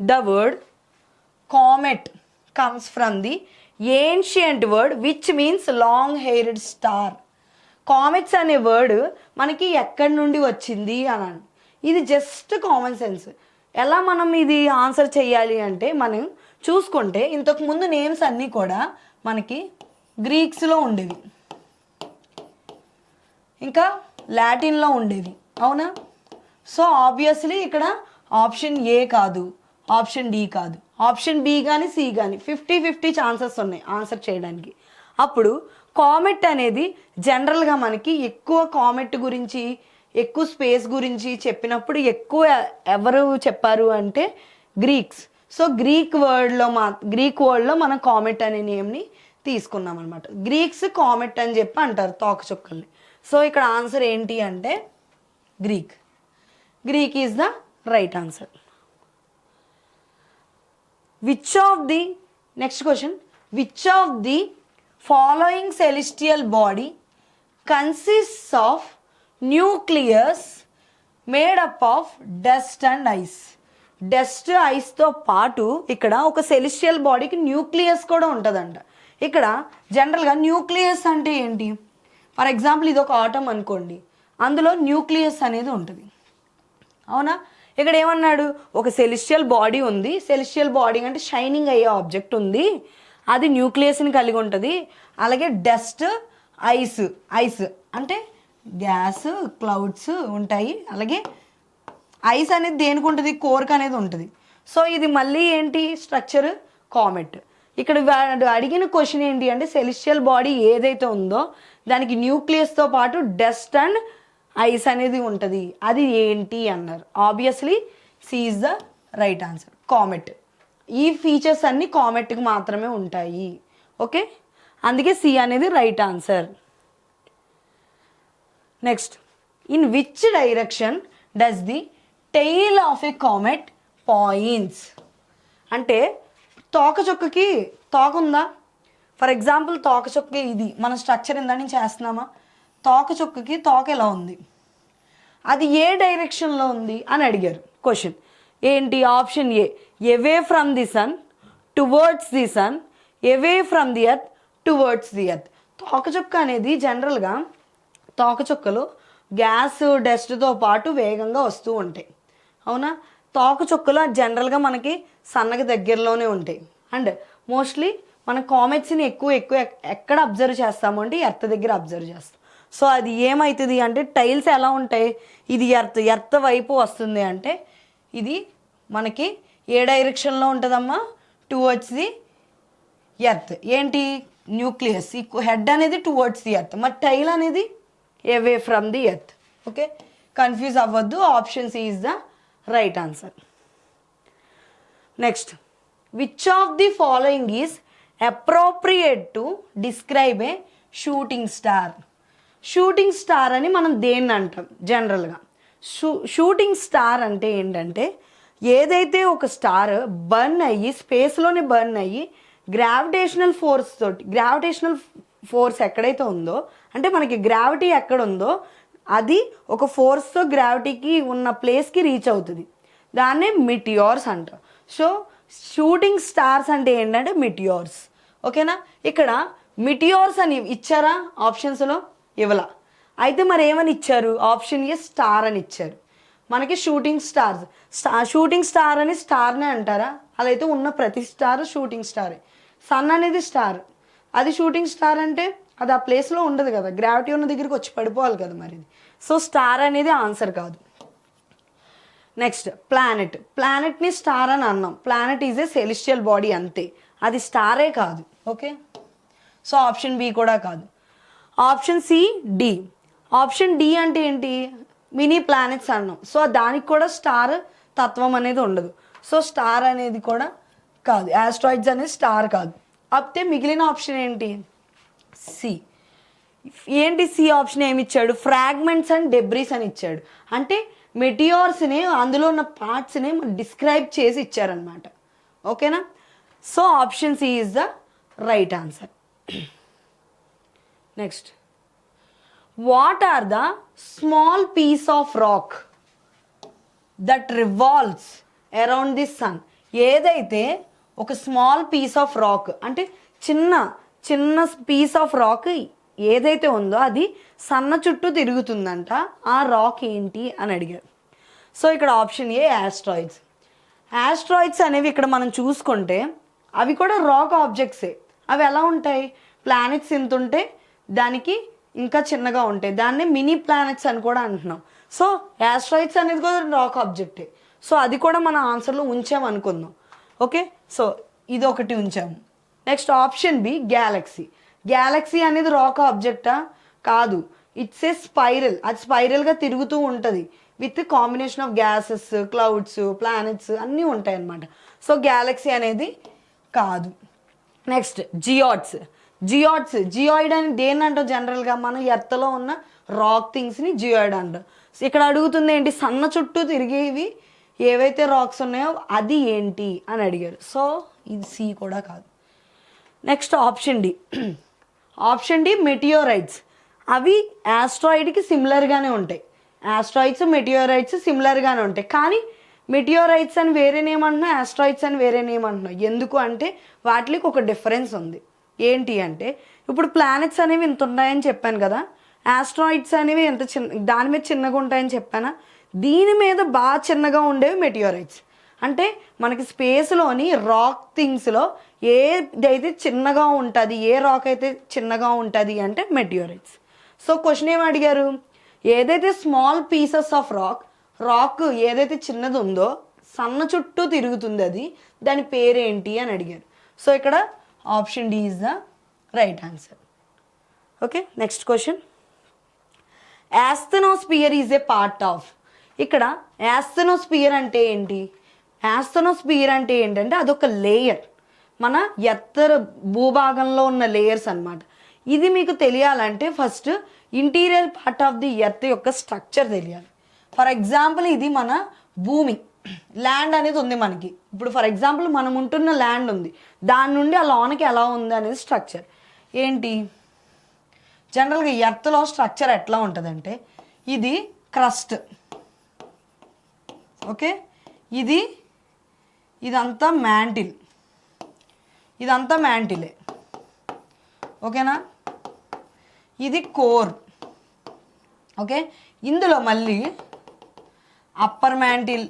The word comet comes from the ancient word which means long hired star. Comets అనే word మనకి ఎక్కడి నుండి వచ్చింది అని, ఇది జస్ట్ కామన్ సెన్స్. ఎలా మనం ఇది ఆన్సర్ చేయాలి అంటే, మనం చూసుకుంటే ఇంతకుముందు నేమ్స్ అన్నీ కూడా మనకి గ్రీక్స్లో ఉండేవి, ఇంకా లాటిన్లో ఉండేవి, అవునా? సో ఆబ్వియస్లీ ఇక్కడ ఆప్షన్ ఏ కాదు, ఆప్షన్ డి కాదు, ఆప్షన్ బి కానీ సి కానీ 50-50 ఛాన్సెస్ ఉన్నాయి ఆన్సర్ చేయడానికి. అప్పుడు కామెట్ అనేది జనరల్గా మనకి ఎక్కువ కామెట్ గురించి, ఎక్కువ స్పేస్ గురించి చెప్పినప్పుడు ఎక్కువ ఎవరు చెప్పారు అంటే గ్రీక్స్. సో గ్రీక్ వర్డ్లో మనం కామెట్ అనే నేమ్ని తీసుకున్నాం అనమాట. గ్రీక్స్ కామెట్ అని చెప్పి అంటారు తోకచుక్కల్ని. సో ఇక్కడ ఆన్సర్ ఏంటి అంటే Greek is the right answer. Next question, which of the following celestial body consists of nucleus made up of dust and ice? Dust ఐస్తో పాటు ఇక్కడ ఒక సెలెస్టియల్ బాడీకి న్యూక్లియస్ కూడా ఉంటుందంట. ఇక్కడ జనరల్గా న్యూక్లియస్ అంటే ఏంటి? ఫర్ ఎగ్జాంపుల్ ఇది ఒక ఆటం అనుకోండి, అందులో న్యూక్లియస్ అనేది ఉంటుంది, అవునా? ఇక్కడ ఏమన్నాడు, ఒక సెలెస్టియల్ బాడీ ఉంది, సెలెస్టియల్ బాడీ అంటే షైనింగ్ అయ్యే ఆబ్జెక్ట్ ఉంది, అది న్యూక్లియస్ని కలిగి ఉంటుంది. అలాగే డస్ట్, ఐస్ అంటే గ్యాస్, క్లౌడ్స్ ఉంటాయి. అలాగే ఐస్ అనేది దేనికి ఉంటుంది? కోర్క్ అనేది ఉంటుంది. సో ఇది మళ్ళీ ఏంటి స్ట్రక్చర్? కామెట్. ఇక్కడ అడిగిన క్వశ్చన్ ఏంటి అంటే సెలెస్టియల్ బాడీ ఏదైతే ఉందో దానికి న్యూక్లియస్తో పాటు డస్ట్ అండ్ ఐస్ అనేది ఉంటుంది, అది ఏంటి అన్నారు. Obviously C is the right answer, comet. ఈ ఫీచర్స్ అన్నీ కామెట్కి మాత్రమే ఉంటాయి, ఓకే? అందుకే సి అనేది right answer. Next, in which direction does the tail of a comet points? అంటే తోకచుక్కకి తోక ఉందా? ఫర్ ఎగ్జాంపుల్ తోకచుక్కకి ఇది మన స్ట్రక్చర్ ఇందని చేస్తున్నామా? తోకచుక్కకి తోక ఎలా ఉంది, అది ఏ డైరెక్షన్లో ఉంది అని అడిగారు క్వశ్చన్. ఏంటి option A, away from the sun towards the sun, away from the earth towards the earth. తోకచుక్క అనేది జనరల్గా తోకచుక్కలు గ్యాస్, డస్ట్తో పాటు వేగంగా వస్తూ ఉంటాయి, అవునా? తోకచుక్కలు జనరల్గా మనకి సన్నకి దగ్గరలోనే ఉంటాయి. అండ్ మోస్ట్లీ మన కామెట్స్ని ఎక్కువ ఎక్కడ అబ్జర్వ్ చేస్తాము అంటే ఎర్త్ దగ్గర అబ్జర్వ్ చేస్తాం. సో అది ఏమవుతుంది అంటే టైల్స్ ఎలా ఉంటాయి, ఇది ఎర్త్ వైపు వస్తుంది అంటే ఇది మనకి ఏ డైరెక్షన్లో ఉంటుందమ్మా? Towards the earth. ఏంటి? న్యూక్లియస్. ఈ హెడ్ అనేది టువర్డ్స్ ది ఎర్త్, మరి టైల్ అనేది away from the earth. Okay, confuse అవ్వద్దు, option C is the right answer. Next, which of the following is appropriate to describe a shooting star? Shooting star అని మనం దేన్ని అంటాం జనరల్గా? Shooting star అంటే ఏంటంటే ఏదైతే ఒక స్టార్ బర్న్ అయ్యి స్పేస్లోనే బర్న్ అయ్యి గ్రావిటేషనల్ ఫోర్స్ ఎక్కడైతే ఉందో, అంటే మనకి గ్రావిటీ ఎక్కడ ఉందో అది ఒక ఫోర్స్తో గ్రావిటీకి ఉన్న ప్లేస్కి రీచ్ అవుతుంది, దాన్నే మిటియోర్స్ అంటారు. సో షూటింగ్ స్టార్స్ అంటే ఏంటంటే మిటియోర్స్, ఓకేనా? ఇక్కడ మిటియోర్స్ అని ఇచ్చారా ఆప్షన్స్లో? ఇవ్వలా. అయితే మరి ఏమని ఇచ్చారు? ఆప్షన్ ఏ స్టార్ అని ఇచ్చారు. మనకి షూటింగ్ స్టార్ అని స్టార్నే అంటారా? అలా అయితే ఉన్న ప్రతి స్టార్ షూటింగ్ స్టారే. సన్ అనేది స్టార్, అది షూటింగ్ స్టార్ అంటే అది ఆ ప్లేస్లో ఉండదు కదా, గ్రావిటీ ఉన్న దగ్గరికి వచ్చి పడిపోవాలి కదా మరి. సో స్టార్ అనేది ఆన్సర్ కాదు. నెక్స్ట్, ప్లానెట్ని స్టార్ అని అన్నాం. Planet is a celestial body అంతే, అది స్టారే కాదు, ఓకే? సో ఆప్షన్ బి కూడా కాదు. Option C, D. Option D అంటే ఏంటి? మినీ ప్లానెట్స్ అన్నాం. సో దానికి కూడా స్టార్ తత్వం అనేది ఉండదు. సో స్టార్ అనేది కూడా కాదు, ఆస్ట్రాయిడ్స్ అనేది స్టార్ కాదు. అయితే మిగిలిన ఆప్షన్ ఏంటి? సి. ఏంటి సి ఆప్షన్ ఏమి ఇచ్చాడు? ఫ్రాగ్మెంట్స్ అండ్ డెబ్రీస్ అని ఇచ్చాడు. అంటే మెటియోర్స్ని, అందులో ఉన్న పార్ట్స్ని డిస్క్రైబ్ చేసి ఇచ్చారనమాట, ఓకేనా? So option C is the right answer. Next, what are the small piece of rock that revolves around the sun? ఏదైతే ఒక స్మాల్ పీస్ ఆఫ్ రాక్ అంటే చిన్న చిన్న పీస్ ఆఫ్ రాక్ ఏదైతే ఉందో అది సన్న చుట్టూ తిరుగుతుందంట, ఆ రాక్ ఏంటి అని అడిగారు. సో ఇక్కడ ఆప్షన్ ఏ యాస్ట్రాయిడ్స్. యాస్ట్రాయిడ్స్ అనేవి ఇక్కడ మనం చూసుకుంటే అవి కూడా రాక్ ఆబ్జెక్ట్సే. అవి ఎలా ఉంటాయి, ప్లానెట్స్ ఇంత ఉంటే దానికి ఇంకా చిన్నగా ఉంటాయి, దాన్ని మినీ ప్లానెట్స్ అని కూడా అంటున్నాం. సో యాస్ట్రాయిడ్స్ అనేది కూడా రాక్ ఆబ్జెక్టే. సో అది కూడా మన ఆన్సర్లో ఉంచామనుకుందాం. ఓకే, సో ఇది ఒకటి ఉంచాము. Next option B galaxy. Galaxy అనేది రాక్ ఆబ్జెక్టా? కాదు, ఇట్స్ ఏ స్పైరల్. అది స్పైరల్గా తిరుగుతూ ఉంటుంది with combination of gases, clouds, planets అన్నీ ఉంటాయి అన్నమాట. సో గ్యాలక్సీ అనేది కాదు. నెక్స్ట్ జియాయిడ్స్. జియాయిడ్ అని దేన్ని అంటాం జనరల్గా? మన ఎర్త్లో ఉన్న రాక్ థింగ్స్ని జియాయిడ్ అంటాం. ఇక్కడ అడుగుతుంది ఏంటి, సన్న చుట్టూ తిరిగేవి ఏవైతే రాక్స్ ఉన్నాయో అది ఏంటి అని అడిగారు. సో ఇది సి కూడా కాదు. Next option D. Option D meteorites. అవి యాస్ట్రాయిడ్కి సిమిలర్గానే ఉంటాయి. యాస్ట్రాయిడ్స్ మెటియోరైట్స్ సిమిలర్గానే ఉంటాయి, కానీ మెటియోరైట్స్ అని వేరే నేమ్ అంటున్నాం, యాస్ట్రాయిడ్స్ అని వేరే నేమ్ అంటున్నాం. ఎందుకు అంటే వాటికి ఒక డిఫరెన్స్ ఉంది. ఏంటి అంటే ఇప్పుడు ప్లానెట్స్ అనేవి ఇంత ఉన్నాయని చెప్పాను కదా, యాస్ట్రాయిడ్స్ అనేవి ఎంత చిన్న దాని మీద చిన్నగా ఉంటాయని చెప్పానా, దీని మీద బాగా చిన్నగా ఉండేవి మెటియోరైట్స్. అంటే మనకి స్పేస్లోని రాక్ థింగ్స్లో ఏదైతే చిన్నగా ఉంటుంది, ఏ రాక్ అయితే చిన్నగా ఉంటుంది అంటే మెటియోరైట్స్. సో క్వశ్చన్ ఏమి అడిగారు, ఏదైతే స్మాల్ పీసెస్ ఆఫ్ రాక్ ఏదైతే చిన్నది ఉందో సన్న చుట్టూ తిరుగుతుంది అది, దాని పేరేంటి అని అడిగారు. సో ఇక్కడ option D is the right answer. Okay, next question. Asthenosphere is a part of. ఇక్కడ యాస్థెనోస్పియర్ అంటే ఏంటి? యాస్థెనోస్పియర్ అంటే ఏంటంటే అదొక లేయర్, మన ఎత్తర భూభాగంలో ఉన్న లేయర్స్ అన్నమాట. ఇది మీకు తెలియాలంటే first interior part of the earth యొక్క స్ట్రక్చర్ తెలియాలి. ఫర్ ఎగ్జాంపుల్ ఇది మన భూమి, ల్యాండ్ అనేది ఉంది మనకి. ఇప్పుడు ఫర్ ఎగ్జాంపుల్ మనం ఉంటున్న ల్యాండ్ ఉంది, దాని నుండి ఆ లోనకి ఎలా ఉంది అనేది స్ట్రక్చర్ ఏంటి. జనరల్గా ఎర్త్లో స్ట్రక్చర్ ఎట్లా ఉంటుందంటే ఇది క్రస్ట్, ఓకే, ఇదంతా మ్యాంటిల్, ఇదంతా మ్యాంటిలే, ఓకేనా. ఇది కోర్, ఓకే. ఇందులో మళ్ళీ అప్పర్ మ్యాంటిల్,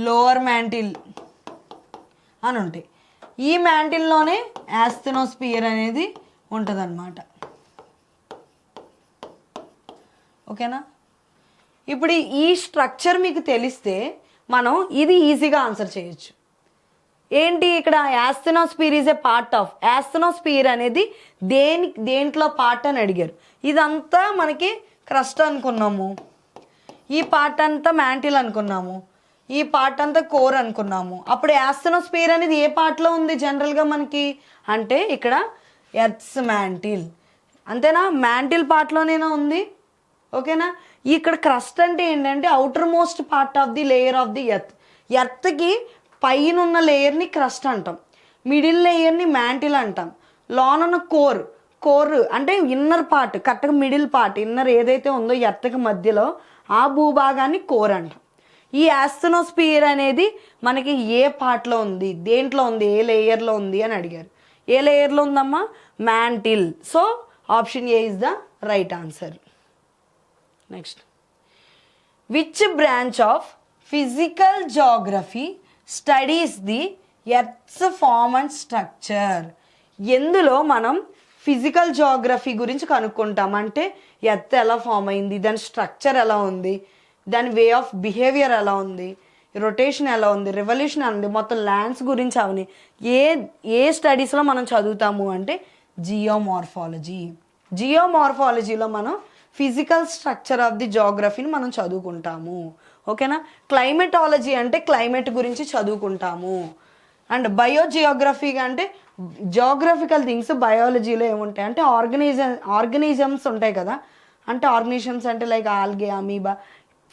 లోవర్ మ్యాంటిల్ అని ఉంటాయి. ఈ మ్యాంటిల్లోనే యాస్థెనోస్పియర్ అనేది ఉంటుందన్నమాట, ఓకేనా. ఇప్పుడు ఈ స్ట్రక్చర్ మీకు తెలిస్తే మనం ఇది ఈజీగా ఆన్సర్ చేయొచ్చు. ఏంటి ఇక్కడ యాస్థెనోస్పియర్ ఈజ్ ఏ పార్ట్ ఆఫ్. యాస్థెనోస్పియర్ అనేది దేంట్లో పార్ట్ అని అడిగారు. ఇదంతా మనకి క్రస్ట్ అనుకున్నాము, ఈ పార్ట్ అంతా మ్యాంటిల్ అనుకున్నాము, ఈ పార్ట్ అంతా కోర్ అనుకున్నాము. అప్పుడు యాస్థెనోస్పియర్ అనేది ఏ పార్ట్లో ఉంది జనరల్గా మనకి అంటే ఇక్కడ ఎర్త్స్ మ్యాంటిల్, అంతేనా, మ్యాంటిల్ పార్ట్లోనేనా ఉంది, ఓకేనా. ఇక్కడ క్రస్ట్ అంటే ఏంటంటే outermost part of the layer of the earth. ఎర్త్కి పైన ఉన్న లేయర్ని క్రస్ట్ అంటాం, మిడిల్ లేయర్ని మ్యాంటిల్ అంటాం, లోనున్న కోర్ అంటే ఇన్నర్ పార్ట్, కరెక్ట్గా మిడిల్ పార్ట్, ఇన్నర్ ఏదైతే ఉందో ఎర్త్కి మధ్యలో ఆ భూభాగాన్ని కోర్ అంటాం. ఈ యాస్థెనోస్పియర్ అనేది మనకి ఏ పార్ట్లో ఉంది, దేంట్లో ఉంది, ఏ లేయర్లో ఉంది అని అడిగారు. ఏ లేయర్లో ఉందమ్మా? Mantle. So option A is the right answer. Next, which branch of physical geography studies the earth's form and structure. ఎందులో మనం ఫిజికల్ జాగ్రఫీ గురించి కనుక్కుంటాం అంటే ఎర్త్ ఎలా ఫామ్ అయింది, దాని స్ట్రక్చర్ ఎలా ఉంది, దాని వే ఆఫ్ బిహేవియర్ ఎలా ఉంది, రొటేషన్ ఎలా ఉంది, రెవల్యూషన్ ఎలా ఉంది, మొత్తం ల్యాండ్స్ గురించి అవని ఏ స్టడీస్లో మనం చదువుతాము అంటే జియోమార్ఫాలజీ. జియోమార్ఫాలజీలో మనం ఫిజికల్ స్ట్రక్చర్ ఆఫ్ ది జాగ్రఫీని మనం చదువుకుంటాము, ఓకేనా. క్లైమేటాలజీ అంటే క్లైమేట్ గురించి చదువుకుంటాము. అండ్ బయోజియోగ్రఫీ అంటే జియోగ్రఫికల్ థింగ్స్ బయాలజీలో ఏముంటాయి అంటే ఆర్గనిజమ్స్ ఉంటాయి కదా, అంటే ఆర్గనిజమ్స్ అంటే లైక్ ఆల్గే, అమీబా,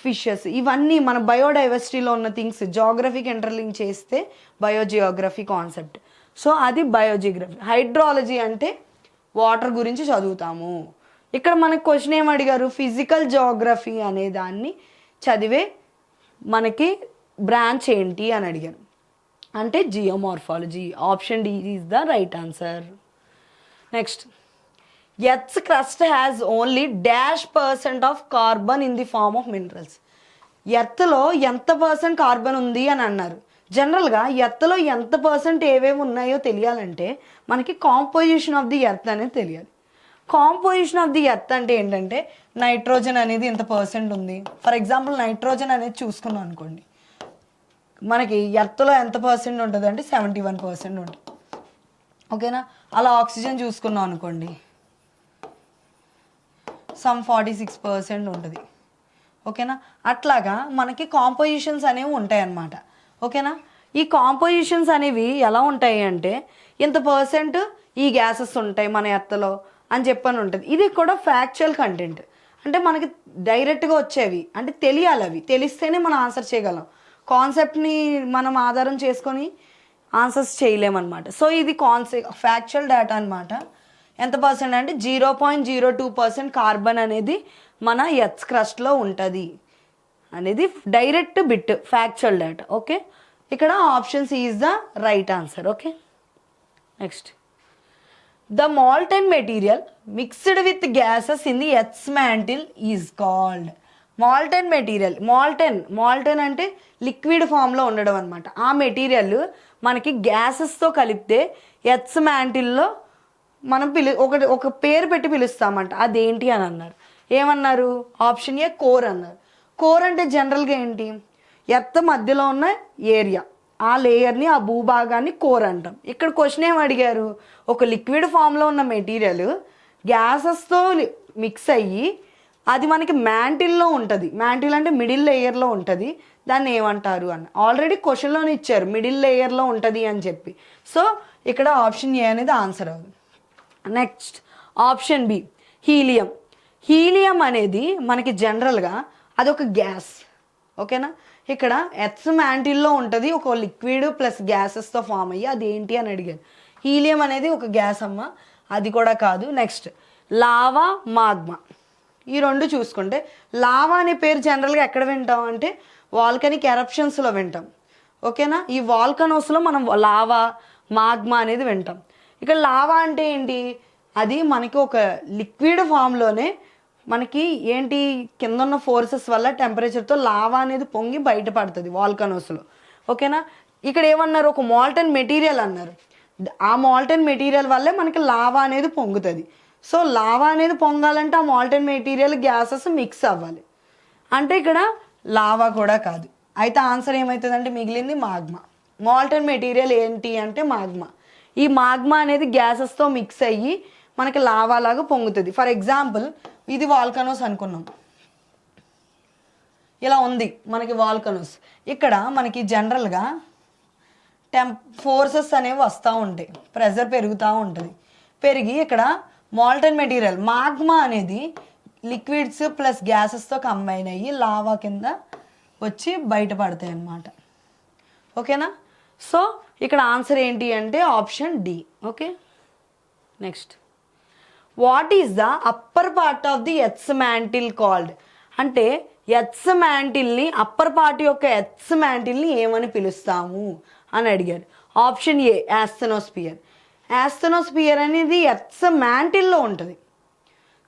ఫిషెస్, ఇవన్నీ మన బయోడైవర్సిటీలో ఉన్న థింగ్స్ జియోగ్రఫీకి ఇంటర్లింక్ చేస్తే బయోజియోగ్రఫీ కాన్సెప్ట్. సో అది బయోజియోగ్రఫీ. హైడ్రాలజీ అంటే వాటర్ గురించి చదువుతాము. ఇక్కడ మనకు క్వశ్చన్ ఏం అడిగారు, ఫిజికల్ జియోగ్రఫీ అనే దాన్ని చదివే మనకి బ్రాంచ్ ఏంటి అని అడిగాను. అంటే geomorphology. Option D is the right answer. Next, earth's crust has only -% of carbon in the form of minerals. ఎర్త్లో ఎంత పర్సెంట్ కార్బన్ ఉంది అని అన్నారు. జనరల్గా ఎర్త్లో ఎంత పర్సెంట్ ఏవేవి ఉన్నాయో తెలియాలంటే మనకి కాంపోజిషన్ ఆఫ్ ది ఎర్త్ అనేది తెలియాలి. కాంపోజిషన్ ఆఫ్ ది ఎర్త్ అంటే ఏంటంటే నైట్రోజన్ అనేది ఎంత పర్సెంట్ ఉంది. ఫర్ ఎగ్జాంపుల్ నైట్రోజన్ అనేది చూసుకున్నాం అనుకోండి, మనకి ఎర్త్లో ఎంత పర్సెంట్ ఉంటుంది అంటే 71% ఉంటుంది. ఓకేనా. అలా ఆక్సిజన్ చూసుకున్నాం అనుకోండి, సమ్ 46% ఉంటుంది. ఓకేనా. అట్లాగా మనకి కాంపోజిషన్స్ అనేవి ఉంటాయి అన్నమాట. ఓకేనా. ఈ కాంపోజిషన్స్ అనేవి ఎలా ఉంటాయి అంటే ఇంత పర్సెంట్ ఈ గ్యాసెస్ ఉంటాయి మన ఎర్త్లో అని చెప్పని ఉంటుంది. ఇది కూడా ఫ్యాక్చువల్ కంటెంట్, అంటే మనకి డైరెక్ట్గా వచ్చేవి, అంటే తెలియాలి. అవి తెలిస్తేనే మనం ఆన్సర్ చేయగలం. కాన్సెప్ట్ని మనం ఆధారం చేసుకొని ఆన్సర్స్ చేయలేమన్నమాట. సో ఇది ఫ్యాక్చువల్ డేటా అనమాట. ఎంత పర్సెంట్ అంటే 0.02% కార్బన్ అనేది మన ఎర్త్ క్రస్ట్లో ఉంటుంది అనేది direct bit factual data. Okay. ఇక్కడ option C is the right answer. Okay. Next, the molten material mixed with gases in the earth's mantle is called. Molten material, molten అంటే liquid ఫామ్లో ఉండడం అనమాట. ఆ మెటీరియల్ మనకి గ్యాసెస్తో కలిపితే ఎర్త్స్ మ్యాంటిల్లో మనం ఒక పేరు పెట్టి పిలుస్తామంట. అదేంటి అని అన్నారు. ఏమన్నారు? ఆప్షన్ ఏ కోర్ అన్నారు. కోర్ అంటే జనరల్గా ఏంటి, ఎర్త్ మధ్యలో ఉన్న ఏరియా, ఆ లేయర్ని, ఆ భూభాగాన్ని కోర్ అంటాం. ఇక్కడ క్వశ్చన్ ఏం అడిగారు, ఒక లిక్విడ్ ఫామ్లో ఉన్న మెటీరియల్ గ్యాసెస్తో మిక్స్ అయ్యి అది మనకి మ్యాంటిల్లో ఉంటుంది. మ్యాంటిల్ అంటే మిడిల్ లేయర్లో ఉంటుంది. దాన్ని ఏమంటారు అని ఆల్రెడీ క్వశ్చన్లోనే ఇచ్చారు, మిడిల్ లేయర్లో ఉంటుంది అని చెప్పి. సో ఇక్కడ ఆప్షన్ ఏ అనేది ఆన్సర్ అవుతుంది. Next, option B helium. Helium అనేది మనకి జనరల్గా అదొక గ్యాస్. ఓకేనా. ఇక్కడ ఎర్త్ మ్యాంటిల్లో ఉంటుంది, ఒక లిక్విడ్ ప్లస్ గ్యాసెస్తో ఫామ్ అయ్యి అది ఏంటి అని అడిగాను. హీలియం అనేది ఒక గ్యాస్ అమ్మ, అది కూడా కాదు. Next, lava, magma. ఈ రెండు చూసుకుంటే లావా అనే పేరు జనరల్గా ఎక్కడ వింటాం అంటే వాల్కనిక్ ఎరప్షన్స్లో వింటాం. ఓకేనా. ఈ వాల్కనోస్లో మనం లావా, మాగ్మా అనేది వింటాం. ఇక్కడ లావా అంటే ఏంటి, అది మనకి ఒక లిక్విడ్ ఫామ్లోనే మనకి ఏంటి కింద ఉన్న ఫోర్సెస్ వల్ల టెంపరేచర్తో లావా అనేది పొంగి బయటపడుతుంది వాల్కనోస్లో. ఓకేనా. ఇక్కడ ఏమన్నారు, ఒక మాల్టన్ మెటీరియల్ అన్నారు. ఆ మాల్టన్ మెటీరియల్ వల్లే మనకి లావా అనేది పొంగుతుంది. సో లావా అనేది పొంగాలంటే ఆ మాల్టన్ మెటీరియల్ గ్యాసెస్ మిక్స్ అవ్వాలి. అంటే ఇక్కడ లావా కూడా కాదు. అయితే ఆన్సర్ ఏమవుతుందంటే మిగిలింది మాగ్మా. మాల్టన్ మెటీరియల్ ఏంటి అంటే మాగ్మా. ఈ మాగ్మా అనేది గ్యాసెస్తో మిక్స్ అయ్యి మనకి లావా లాగా పొంగుతుంది. ఫర్ ఎగ్జాంపుల్ ఇది వాల్కనోస్ అనుకున్నాం, ఇలా ఉంది మనకి వాల్కనోస్. ఇక్కడ మనకి జనరల్గా ఫోర్సెస్ అనేవి వస్తూ ఉంటాయి, ప్రెషర్ పెరుగుతూ ఉంటుంది. పెరిగి ఇక్కడ మాల్టన్ మెటీరియల్ మాగ్మా అనేది లిక్విడ్స్ ప్లస్ గ్యాసెస్తో కంబైన్ అయ్యి లావా కింద వచ్చి బయటపడతాయి అన్నమాట. ఓకేనా. సో ఇక్కడ ఆన్సర్ ఏంటి అంటే option D. Okay. Next, what is the upper part of the earth's mantle called. అంటే ఎర్త్స్ మ్యాంటిల్ని, అప్పర్ పార్ట్ యొక్క ఎర్త్స్ మ్యాంటిల్ని ఏమని పిలుస్తాము అని అడిగారు. Option A యాస్థెనోస్పియర్. యాస్థెనోస్పియర్ అనేది ఎర్త్స్ మ్యాంటిల్లో ఉంటుంది,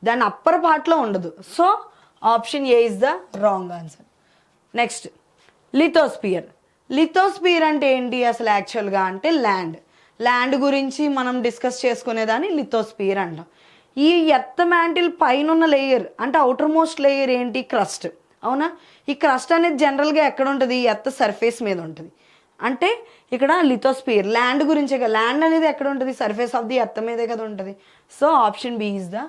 దాని అప్పర్ పార్ట్లో ఉండదు. So option A is the wrong answer. Next, lithosphere. Lithosphere అంటే ఏంటి అసలు యాక్చువల్గా అంటే ల్యాండ్ గురించి మనం డిస్కస్ చేసుకునేదాన్ని లిథోస్పియర్ అంటాం. ఈ ఎర్త్ మ్యాంటిల్ పైన ఉన్న లేయర్ అంటే అవుటర్ మోస్ట్ లేయర్ ఏంటి, క్రస్ట్. అవునా. ఈ క్రస్ట్ అనేది జనరల్గా ఎక్కడ ఉంటుంది, ఎర్త్ సర్ఫేస్ మీద ఉంటుంది. అంటే ఇక్కడ లిథోస్పియర్ ల్యాండ్ గురించే కదా. ల్యాండ్ అనేది ఎక్కడ ఉంటుంది, సర్ఫేస్ ఆఫ్ ది ఎర్త్ మీదే కదా ఉంటుంది. So option B is the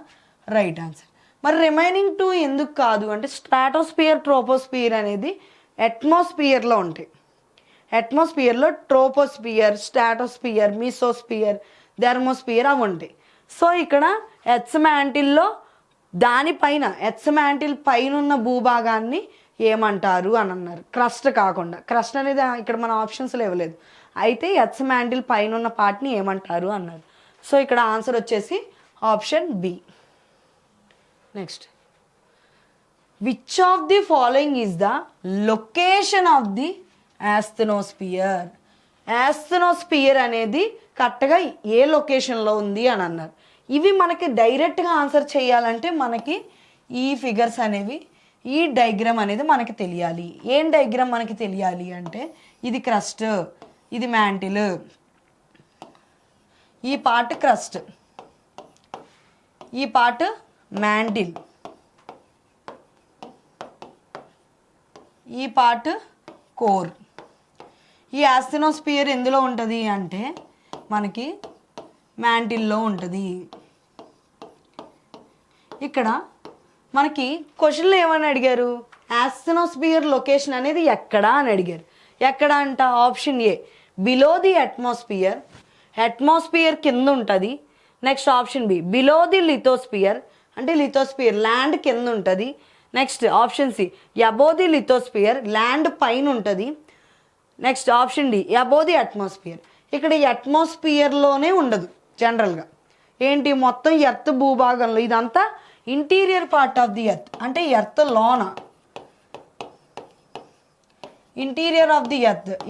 right answer. మరి రిమైనింగ్ టూ ఎందుకు కాదు అంటే స్ట్రాటోస్పియర్, ట్రోపోస్పియర్ అనేది అట్మాస్ఫియర్లో ఉంటాయి. అట్మాస్ఫియర్లో ట్రోపోస్పియర్, స్ట్రాటోస్పియర్, మీసోస్పియర్, థెర్మోస్పియర్ అవి ఉంటాయి. సో ఇక్కడ ఎర్త్ మ్యాంటిల్లో దానిపైన ఎర్త్ మ్యాంటిల్ పైన ఉన్న భూభాగాన్ని ఏమంటారు అని అన్నారు. క్రస్ట్ కాకుండా, క్రస్ట్ అనేది ఇక్కడ మన ఆప్షన్స్లో ఇవ్వలేదు. అయితే ఎర్త్ మ్యాంటిల్ పైన ఉన్న పార్ట్ని ఏమంటారు అన్నారు. సో ఇక్కడ ఆన్సర్ వచ్చేసి option B. Next, which of the following is the location of the asthenosphere. Asthenosphere అనేది కరెక్ట్గా ఏ లొకేషన్లో ఉంది అని అన్నారు. ఇవి మనకి డైరెక్ట్గా ఆన్సర్ చేయాలంటే మనకి ఈ ఫిగర్స్ అనేవి, ఈ డయాగ్రామ్ అనేది మనకి తెలియాలి. ఏం డయాగ్రామ్ మనకి తెలియాలి అంటే ఇది క్రస్ట్, ఇది మ్యాంటిల్, ఈ పార్ట్ క్రస్ట్, ఈ పార్ట్ మ్యాంటిల్, ఈ పార్ట్ కోర్. ఈ యాస్థెనోస్పియర్ ఎందులో ఉంటుంది అంటే మనకి మ్యాంటిల్లో ఉంటుంది. ఇక్కడ మనకి క్వశ్చన్లో ఏమని అడిగారు, యాస్థెనోస్పియర్ లొకేషన్ అనేది ఎక్కడ అని అడిగారు. ఎక్కడ అంట, option A below the atmosphere, atmosphere కింద ఉంటుంది. Next option B below the lithosphere, అంటే లిథోస్పియర్ ల్యాండ్ కింద ఉంటుంది. Next option C above the lithosphere, land పైన ఉంటుంది. Next option D above the atmosphere. ఇక్కడ ఈ అట్మాస్ఫియర్లోనే ఉండదు జనరల్గా. ఏంటి, మొత్తం ఎర్త్ భూభాగంలో, ఇదంతా interior part of the earth, అంటే ఎర్త్ లోన, ఇంటీరియర్ ఆఫ్ ది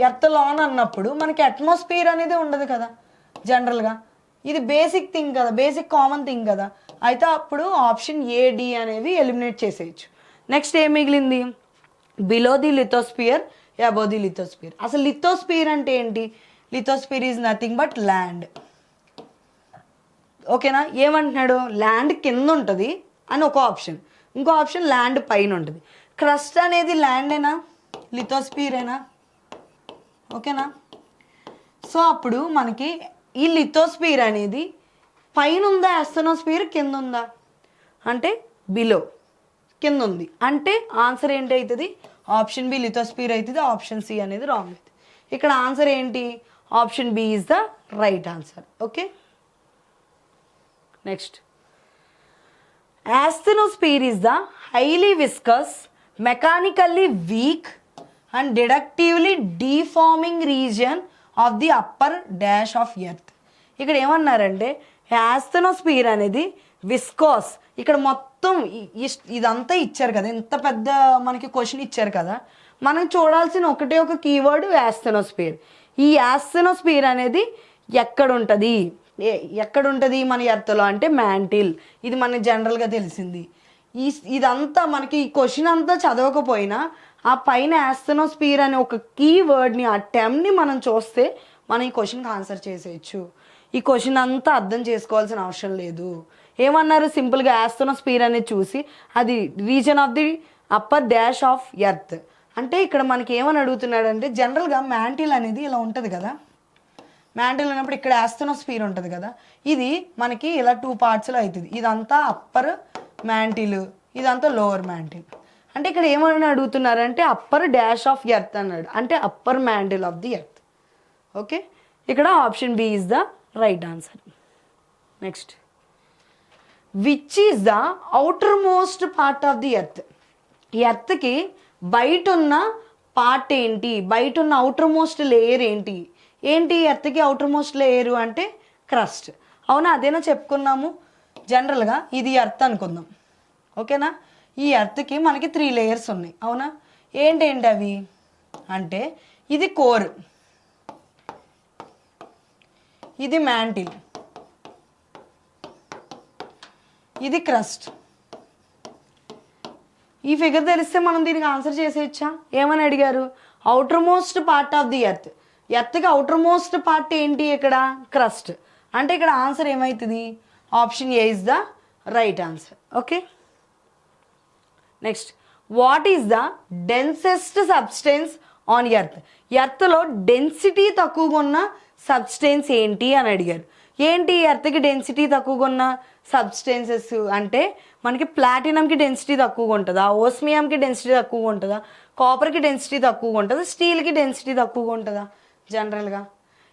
ఎర్త్ లోన అన్నప్పుడు మనకి అట్మాస్ఫియర్ అనేది ఉండదు కదా జనరల్గా. ఇది బేసిక్ థింగ్ కదా, బేసిక్ కామన్ థింగ్ కదా. అయితే అప్పుడు ఆప్షన్ ఏడి అనేవి ఎలిమినేట్ చేసేయచ్చు. నెక్స్ట్ ఏం మిగిలింది, below the lithosphere, above the lithosphere. అసలు లిథోస్పియర్ అంటే ఏంటి, lithosphere is nothing but land. ఓకేనా, ఏమంటున్నాడు, ల్యాండ్ కింద ఉంటుంది అని ఒక ఆప్షన్, ఇంకో ఆప్షన్ ల్యాండ్ పైన ఉంటుంది. క్రస్ట్ అనేది ల్యాండేనా, లిథోస్పియరేనా? ఓకేనా. సో అప్పుడు మనకి ఈ లిథోస్పియర్ అనేది పైన ఉందా, యాస్థెనోస్పియర్ కింద ఉందా అంటే బిలో, కింద ఉంది. అంటే ఆన్సర్ ఏంటి అవుతుంది, ఆప్షన్ బి లిథోస్పియర్ అవుతుంది. ఆప్షన్ సి అనేది రాంగ్ అవుతుంది. ఇక్కడ ఆన్సర్ ఏంటి, option B is the right answer. Okay. Next, asthenosphere is the highly viscous, mechanically weak and ductilely deforming region of the upper dash of earth. ఇక్కడ ఏమన్నారంటే యాస్థెనోస్పియర్ అనేది viscous. ఇక్కడ మొత్తం ఇదంతా ఇచ్చారు కదా, ఇంత పెద్ద మనకి క్వశ్చన్ ఇచ్చారు కదా, మనం చూడాల్సిన ఒకటే ఒక కీవర్డ్ యాస్థెనోస్పియర్. ఈ యాస్థెనోస్పియర్ అనేది ఎక్కడుంటుంది, ఎక్కడుంటుంది మన ఎర్త్లో అంటే మ్యాంటిల్. ఇది మనకి జనరల్గా తెలిసింది. ఇదంతా మనకి ఈ క్వశ్చన్ అంతా చదవకపోయినా ఆ పైన యాస్థెనోస్పియర్ అనే ఒక కీవర్డ్ని, ఆ టెమ్ని మనం చూస్తే మనం ఈ క్వశ్చన్కి ఆన్సర్ చేసేయచ్చు. ఈ క్వశ్చన్ అంతా అర్థం చేసుకోవాల్సిన అవసరం లేదు. ఏమన్నారు, సింపుల్గా యాస్థెనోస్పియర్ అనేది చూసి అది reason of the upper dash of earth. అంటే ఇక్కడ మనకి ఏమని అడుగుతున్నాడంటే జనరల్గా మ్యాంటిల్ అనేది ఇలా ఉంటుంది కదా, మ్యాంటిల్ అన్నప్పుడు ఇక్కడ యాస్థెనోస్పియర్ ఉంటుంది కదా, ఇది మనకి ఇలా 2 పార్ట్స్లో అవుతుంది. ఇదంతా అప్పర్ మ్యాంటిల్, ఇదంతా లోవర్ మ్యాంటిల్. అంటే ఇక్కడ ఏమని అడుగుతున్నారంటే అప్పర్ డాష్ ఆఫ్ ఎర్త్ అన్నాడు, అంటే upper mantle of the earth. Okay, ఇక్కడ option B is the right answer. Next, which is the outermost part of the earth. ఎర్త్కి బయట ఉన్న పార్ట్ ఏంటి, బయట ఉన్న అవుటర్ మోస్ట్ లేయర్ ఏంటి, ఏంటి ఎర్త్కి అవుటర్ మోస్ట్ లేయరు అంటే క్రస్ట్. అవునా, అదేనా చెప్పుకున్నాము. జనరల్గా ఇది ఎర్త్ అనుకుందాం. ఓకేనా, ఈ ఎర్త్కి మనకి 3 లేయర్స్ ఉన్నాయి. అవునా, ఏంటేంటి అవి అంటే ఇది కోర్, ఇది మ్యాంటిల్, ఇది క్రస్ట్. ఈ ఫిగర్ తెలిస్తే మనం దీనికి ఆన్సర్ చేసేయచ్చా. ఏమని అడిగారు, outermost part of the earth. ఎర్త్కి అవుటర్ మోస్ట్ పార్ట్ ఏంటి ఇక్కడ, క్రస్ట్. అంటే ఇక్కడ ఆన్సర్ ఏమవుతుంది, option A is the right answer. Okay. Next, what is the densest substance on earth. ఎర్త్లో డెన్సిటీ తక్కువగా ఉన్న సబ్స్టెన్స్ ఏంటి అని అడిగారు. ఏంటి ఎర్త్కి డెన్సిటీ తక్కువగా ఉన్న సబ్స్టెన్సెస్ అంటే మనకి ప్లాటినంకి డెన్సిటీ తక్కువగా ఉంటుందా, ఓస్మియంకి డెన్సిటీ తక్కువగా ఉంటుందా, కాపర్కి డెన్సిటీ తక్కువగా ఉంటుందా, స్టీల్కి డెన్సిటీ తక్కువగా ఉంటుందా. జనరల్గా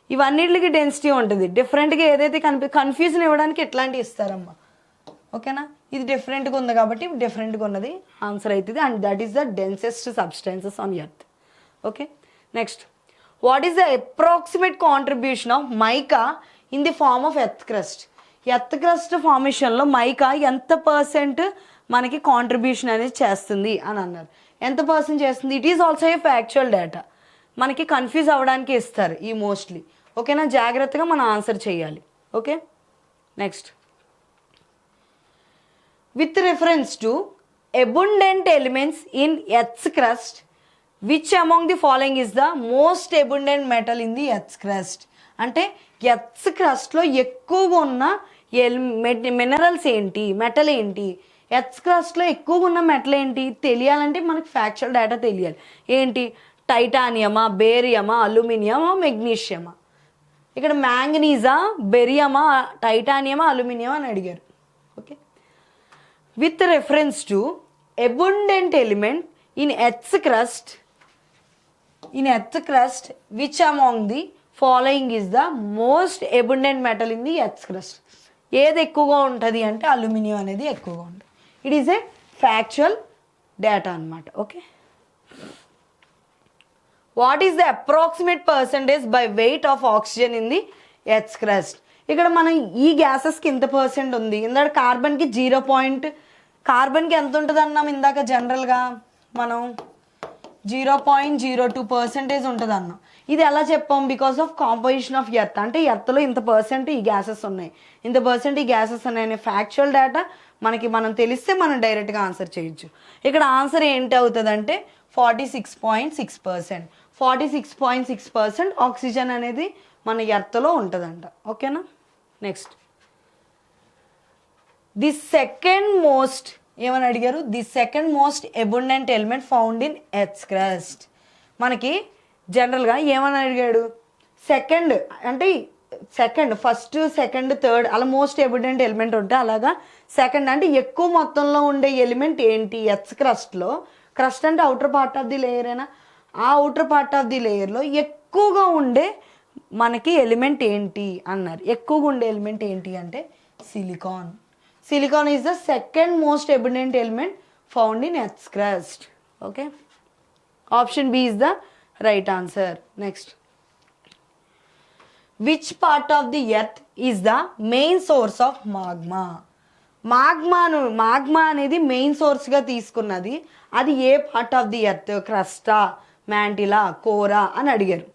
ఇవన్నిటికి డెన్సిటీ ఉంటుంది. డిఫరెంట్గా ఏదైతే కన్ఫ్యూజన్ ఇవ్వడానికి ఎట్లాంటివి ఇస్తారమ్మా. ఓకేనా, ఇది డిఫరెంట్గా ఉంది కాబట్టి డిఫరెంట్గా ఉన్నది ఆన్సర్ అవుతుంది. And that is the densest substances on earth. Okay. Next, what is the approximate contribution of mica in the form of earth crust. Earth crust ఫార్మేషన్లో మైకా ఎంత % మనకి కాంట్రిబ్యూషన్ అనేది చేస్తుంది అని అన్నారు. ఎంత % చేస్తుంది, it is also a factual data. మనకి కన్ఫ్యూజ్ అవ్వడానికి ఇస్తారు ఈ మోస్ట్లీ. ఓకేనా, జాగ్రత్తగా మనం ఆన్సర్ చేయాలి. Okay, next with reference to abundant elements in Earth's crust, which among the following is the most abundant metal in the Earth's crust? అంటే earths క్రస్ట్లో ఎక్కువగా ఉన్న మినరల్స్ ఏంటి, మెటల్ ఏంటి, ఎర్త్స్ క్రస్ట్లో ఎక్కువగా ఉన్న మెటల్ ఏంటి తెలియాలంటే మనకి ఫ్యాక్చువల్ డేటా తెలియాలి. ఏంటి, టైటానియమా, బేరియమా, అల్యూమినియమా, మెగ్నీషియమా. ఇక్కడ మ్యాంగనీజా, బెరియమా, టైటానియమా, అల్యూమినియం అని అడిగారు. Okay, with reference to abundant element in earth's crust, which among the following is the most abundant metal in the earth's crust? ఏది ఎక్కువగా ఉంటుంది అంటే అల్యూమినియం అనేది ఎక్కువగా ఉంటుంది. It is a factual data అనమాట. Okay, what is the approximate percentage by weight of oxygen in the earth's crust? ఇక్కడ మనం ఈ గ్యాసెస్కి ఇంత పర్సెంట్ ఉంది, ఇందాక కార్బన్కి 0. కార్బన్కి ఎంత ఉంటుంది అన్నాం ఇందాక, జనరల్గా మనం 0.02% ఉంటుంది అన్నాం. ఇది ఎలా చెప్పాం, because of composition of earth. అంటే ఎర్త్లో ఇంత పర్సెంట్ ఈ గ్యాసెస్ ఉన్నాయి, ఇంత పర్సెంట్ ఈ గ్యాసెస్ ఉన్నాయి. ఫ్యాక్చువల్ డేటా మనం తెలిస్తే మనం డైరెక్ట్గా ఆన్సర్ చేయొచ్చు. ఇక్కడ ఆన్సర్ ఏంటి అవుతుంది అంటే 46.6%. 46.6% ఆక్సిజన్ అనేది మన ఎర్త్లో ఉంటుందంట. ఓకేనా, నెక్స్ట్ ది సెకండ్ మోస్ట్ ఏమని అడిగారు, the second most abundant element found in earth's crust. మనకి జనరల్గా ఏమని అడిగాడు, సెకండ్ అంటే సెకండ్, ఫస్ట్, సెకండ్, థర్డ్ అలా మోస్ట్ అబుండెంట్ ఎలిమెంట్ ఉంటే అలాగా సెకండ్ అంటే ఎక్కువ మొత్తంలో ఉండే ఎలిమెంట్ ఏంటి ఎర్త్స్ క్రస్ట్లో. క్రస్ట్ అంటే అవుటర్ పార్ట్ ఆఫ్ ది లేయరేనా, ఆ అవుటర్ పార్ట్ ఆఫ్ ది లేయర్లో ఎక్కువగా ఉండే మనకి ఎలిమెంట్ ఏంటి అన్నారు. ఎక్కువగా ఉండే ఎలిమెంట్ ఏంటి అంటే silicon. Silicon is the second most abundant element found in Earth's crust. Okay. Option B is the right answer. Next. Which part of the earth is the main source of magma? Magma అనేది main సోర్స్గా తీసుకున్నది. అది ఏ part of the earth, క్రస్టా, మ్యాంటిలా, కోరా అని అడిగారు.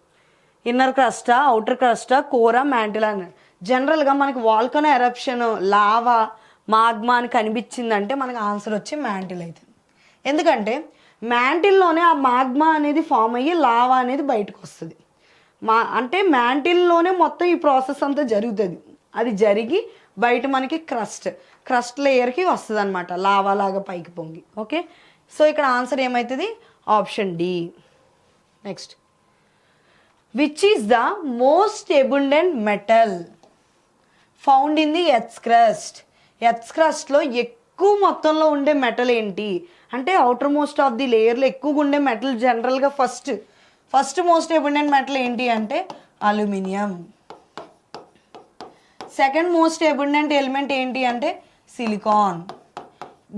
Inner క్రస్టా, outer క్రస్టా, కోరా, మ్యాంటిలా అని. జనరల్గా మనకి volcano eruption, lava, magma అని కనిపించిందంటే మనకు ఆన్సర్ వచ్చి మ్యాంటిల్ అవుతుంది. ఎందుకంటే మ్యాంటిల్లోనే ఆ మాగ్మా అనేది ఫామ్ అయ్యి లావా అనేది బయటకు వస్తుంది. అంటే మ్యాంటిల్లోనే మొత్తం ఈ ప్రాసెస్ అంతా జరుగుతుంది. అది జరిగి బయట మనకి క్రస్ట్ లేయర్కి వస్తుంది అనమాట, లావా లాగా పైకి పొంగి. ఓకే, సో ఇక్కడ ఆన్సర్ ఏమవుతుంది, option D. Next, which is the most abundant metal found in the earth's crust? Earth's క్రస్ట్లో ఎక్కువ మొత్తంలో ఉండే మెటల్ ఏంటి అంటే అవుటర్ మోస్ట్ ఆఫ్ ది లేయర్లో ఎక్కువగా ఉండే మెటల్ జనరల్గా ఫస్ట్ మోస్ట్ అబుండెంట్ మెటల్ ఏంటి అంటే aluminium. Second most abundant element ఏంటి అంటే silicon.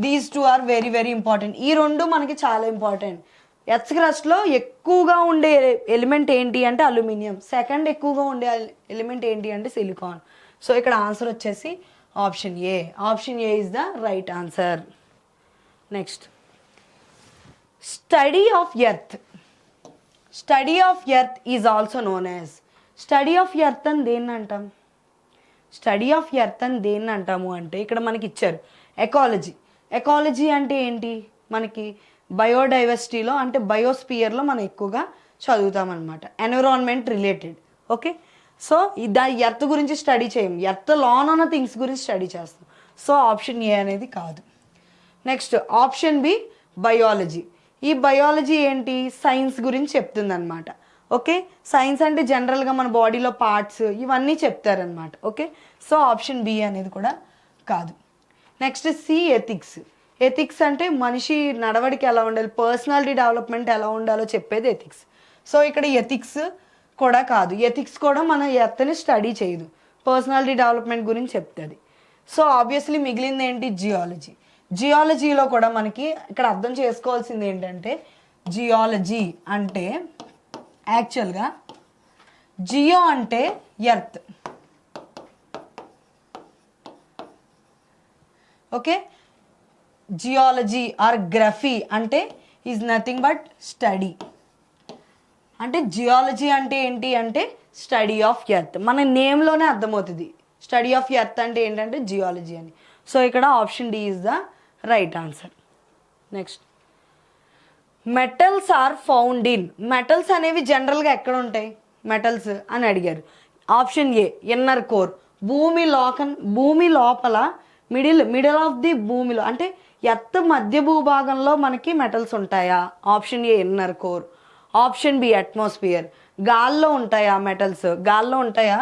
These two are very very important. ఈ రెండు మనకి చాలా ఇంపార్టెంట్. ఎర్త్స్ క్రస్ట్లో ఎక్కువగా ఉండే ఎలిమెంట్ ఏంటి అంటే అల్యూమినియం. సెకండ్ ఎక్కువగా ఉండే ఎలిమెంట్ ఏంటి అంటే సిలికాన్. సో ఇక్కడ ఆన్సర్ వచ్చేసి option A. Option A is the right answer. Next, study of earth. Study of earth is also known as. Study of earth అని దేన్ని అంటాం? స్టడీ ఆఫ్ ఎర్త్ అని దేన్ని అంటాము అంటే ఇక్కడ మనకి ఇచ్చారు ఎకాలజీ. ఎకాలజీ అంటే ఏంటి, మనకి బయోడైవర్సిటీలో అంటే బయోస్పియర్లో మనం ఎక్కువగా చదువుతామన్నమాట, environment related. Okay, so earth గురించి స్టడీ చేయం, ఎర్త్ లోన్ ఉన్న థింగ్స్ గురించి స్టడీ చేస్తాం. సో ఆప్షన్ ఏ అనేది కాదు. Next option B biology. ఈ బయాలజీ ఏంటి, సైన్స్ గురించి చెప్తుంది అనమాట. ఓకే, సైన్స్ అంటే జనరల్గా మన బాడీలో పార్ట్స్ ఇవన్నీ చెప్తారనమాట. ఓకే, సో ఆప్షన్ బి అనేది కూడా కాదు. Next C ethics. ఎథిక్స్ అంటే మనిషి నడవడికి ఎలా ఉండాలి, పర్సనాలిటీ డెవలప్మెంట్ ఎలా ఉండాలో చెప్పేది ఎథిక్స్. సో ఇక్కడ ఎథిక్స్ కూడా కాదు. ఎథిక్స్ కూడా మన ఎర్త్ని స్టడీ చేయదు, పర్సనాలిటీ డెవలప్మెంట్ గురించి చెప్తుంది. సో ఆబ్వియస్లీ మిగిలింది ఏంటి, జియాలజీ. జియాలజీలో కూడా మనకి ఇక్కడ అర్థం చేసుకోవాల్సింది ఏంటంటే జియాలజీ అంటే యాక్చువల్గా జియో అంటే earth, okay, geology are graphy అంటే ఈజ్ నథింగ్ బట్ స్టడీ. అంటే జియాలజీ అంటే ఏంటి అంటే స్టడీ ఆఫ్ ఎర్త్, మన నేమ్లోనే అర్థమవుతుంది స్టడీ ఆఫ్ ఎర్త్ అంటే ఏంటంటే జియాలజీ అని. సో ఇక్కడ option D is the right answer. Next, metals are found in, metals అనేవి జనరల్గా ఎక్కడ ఉంటాయి మెటల్స్ అని అడిగారు. ఆప్షన్ ఏ ఇన్నర్ కోర్, భూమి లోపల మిడిల్ ఆఫ్ ది భూమిలో అంటే ఎర్త్ మధ్య భూభాగంలో మనకి మెటల్స్ ఉంటాయా? Option A inner core. Option B atmosphere, గాల్లో ఉంటాయా మెటల్స్? గాల్లో ఉంటాయా?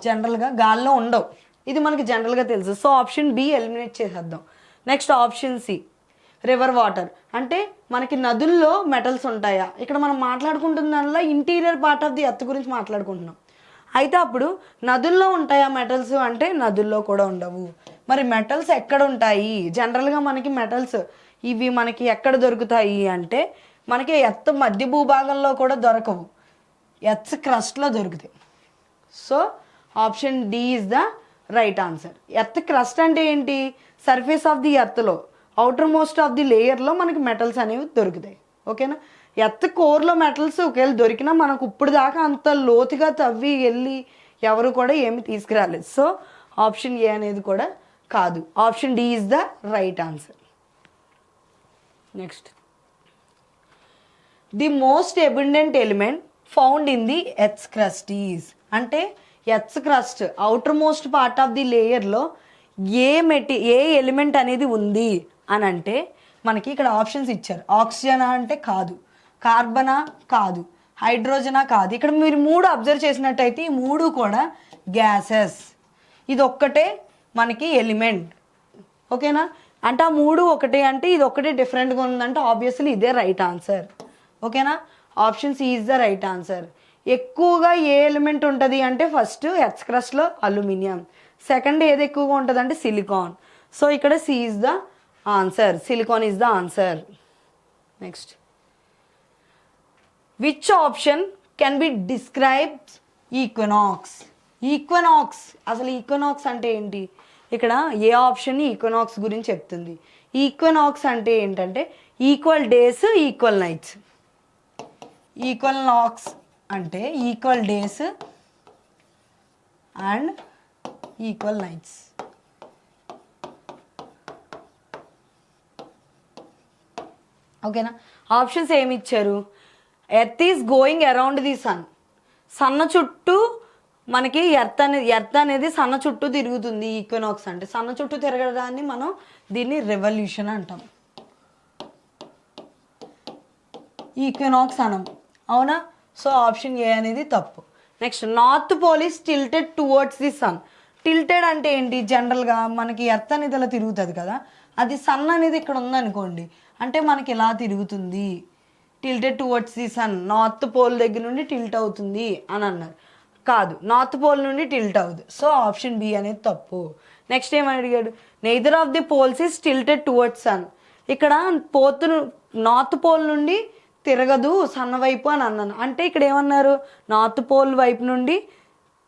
జనరల్గా గాల్లో ఉండవు, ఇది మనకి జనరల్గా తెలుసు. సో ఆప్షన్ బి ఎలిమినేట్ చేసేద్దాం. Next option C river water, అంటే మనకి నదుల్లో మెటల్స్ ఉంటాయా? ఇక్కడ మనం మాట్లాడుకుంటున్న దానిలో interior part of the earth గురించి మాట్లాడుకుంటున్నాం. అయితే అప్పుడు నదుల్లో ఉంటాయా మెటల్స్ అంటే నదుల్లో కూడా ఉండవు. మరి మెటల్స్ ఎక్కడ ఉంటాయి? జనరల్గా మనకి మెటల్స్ ఇవి మనకి ఎక్కడ దొరుకుతాయి అంటే మనకి ఎర్త్ మధ్య భూభాగంలో కూడా దొరకవు, ఎర్త్ క్రస్ట్లో దొరుకుతాయి. So option D is the right answer. Earth crust అంటే ఏంటి? సర్ఫేస్ ఆఫ్ ది ఎర్త్లో అవుటర్ మోస్ట్ ఆఫ్ ది లేయర్లో మనకి మెటల్స్ అనేవి దొరుకుతాయి. ఓకేనా? ఎర్త్ కోర్లో మెటల్స్ ఒకవేళ దొరికినా మనకు ఇప్పుడు దాకా అంత లోతుగా తవ్వి వెళ్ళి ఎవరు కూడా ఏమి తీసుకురాలేదు. సో ఆప్షన్ ఏ అనేది కూడా కాదు, option D is the right answer. Next, the most abundant element found in the earth crust is, అంటే earth crust outermost part of the లేయర్లో ఏ ఎలిమెంట్ అనేది ఉంది అని అంటే మనకి ఇక్కడ ఆప్షన్స్ ఇచ్చారు. ఆక్సిజనా అంటే కాదు, కార్బనా కాదు, హైడ్రోజనా కాదు. ఇక్కడ మీరు 3 అబ్జర్వ్ చేసినట్టయితే ఈ 3 కూడా గ్యాసెస్, ఇది ఒక్కటే మనకి ఎలిమెంట్. ఓకేనా? అంటే ఆ 3 ఒకటే అంటే ఇది ఒకటే డిఫరెంట్గా ఉందంటే ఆబ్వియస్లీ ఇదే రైట్ ఆన్సర్. ఓకేనా? Option C is the right answer. ఎక్కువగా ఏ ఎలిమెంట్ ఉంటుంది అంటే ఫస్ట్ ఎర్త్ క్రస్ట్లో అల్యూమినియం, సెకండ్ ఏది ఎక్కువగా ఉంటుంది అంటే సిలికాన్. సో ఇక్కడ C is the answer, silicon is the answer. Next, which option can be describes equinox? Equinox, అసలు ఈక్వినాక్స్ అంటే ఏంటి? ఇక్కడ ఏ ఆప్షన్ ఈక్వినాక్స్ గురించి చెప్తుంది. ఈక్వినాక్స్ అంటే ఏంటంటే equal days equal nights. Equinox అంటే equal days and equal nights. ఓకేనా? ఆప్షన్స్ ఏమి ఇచ్చారు? Earth is going around the sun, సన్న చుట్టూ మనకి ఎర్త్ అనేది సన్న చుట్టూ తిరుగుతుంది. ఈక్వినాక్స్ అంటే సన్న చుట్టూ తిరగడాన్ని మనం దీన్ని రెవల్యూషన్ అంటాం, ఈక్వినాక్స్ అనం. అవునా? సో ఆప్షన్ ఏ అనేది తప్పు. Next, north pole is tilted towards the sun. Tilted అంటే ఏంటి? జనరల్గా మనకి ఎర్త్ అనేది ఇలా తిరుగుతుంది కదా, అది సన్ అనేది ఇక్కడ ఉందనుకోండి అంటే మనకి ఇలా తిరుగుతుంది, tilted towards the sun, north pole దగ్గర నుండి టిల్ట్ అవుతుంది అని అన్నారు. కాదు, నార్త్ పోల్ నుండి టిల్ట్ అవుతుంది. సో ఆప్షన్ బి అనేది తప్పు. నెక్స్ట్ ఏమని అడిగాడు? Neither of the poles is tilted towards sun. ఇక్కడ నార్త్ పోల్ నుండి తిరగదు సన్న వైపు అని అన్నాను. అంటే ఇక్కడ ఏమన్నారు? నార్త్ పోల్ వైపు నుండి,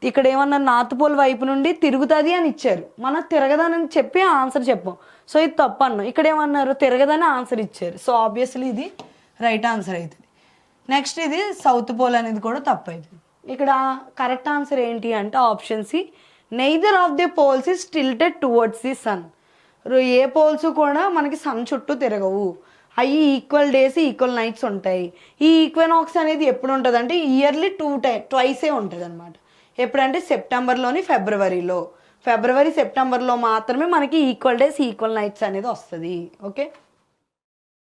ఇక్కడ ఏమన్నారు? నార్త్ పోల్ వైపు నుండి తిరుగుతుంది అని ఇచ్చారు, మనం తిరగదని చెప్పి ఆన్సర్ చెప్పాం. సో ఇది తప్పు అన్నాం. ఇక్కడ ఏమన్నారు? తిరగదని ఆన్సర్ ఇచ్చారు. సో ఆబ్వియస్లీ ఇది రైట్ ఆన్సర్ అవుతుంది. నెక్స్ట్, ఇది సౌత్ పోల్ అనేది కూడా తప్పు అవుతుంది. ఇక్కడ కరెక్ట్ ఆన్సర్ ఏంటి అంటే option C, neither of the poles is tilted towards the sun. ఏ పోల్స్ కూడా మనకి సన్ చుట్టూ తిరగవు, అవి ఈక్వల్ డేస్ ఈక్వల్ నైట్స్ ఉంటాయి. ఈ ఈక్వినాక్స్ అనేది ఎప్పుడు ఉంటుంది అంటే ఇయర్లీ ట్వైసే ఉంటుంది అనమాట. ఎప్పుడంటే సెప్టెంబర్లోని ఫిబ్రవరి సెప్టెంబర్లో మాత్రమే మనకి ఈక్వల్ డేస్ ఈక్వల్ నైట్స్ అనేది వస్తుంది. ఓకే.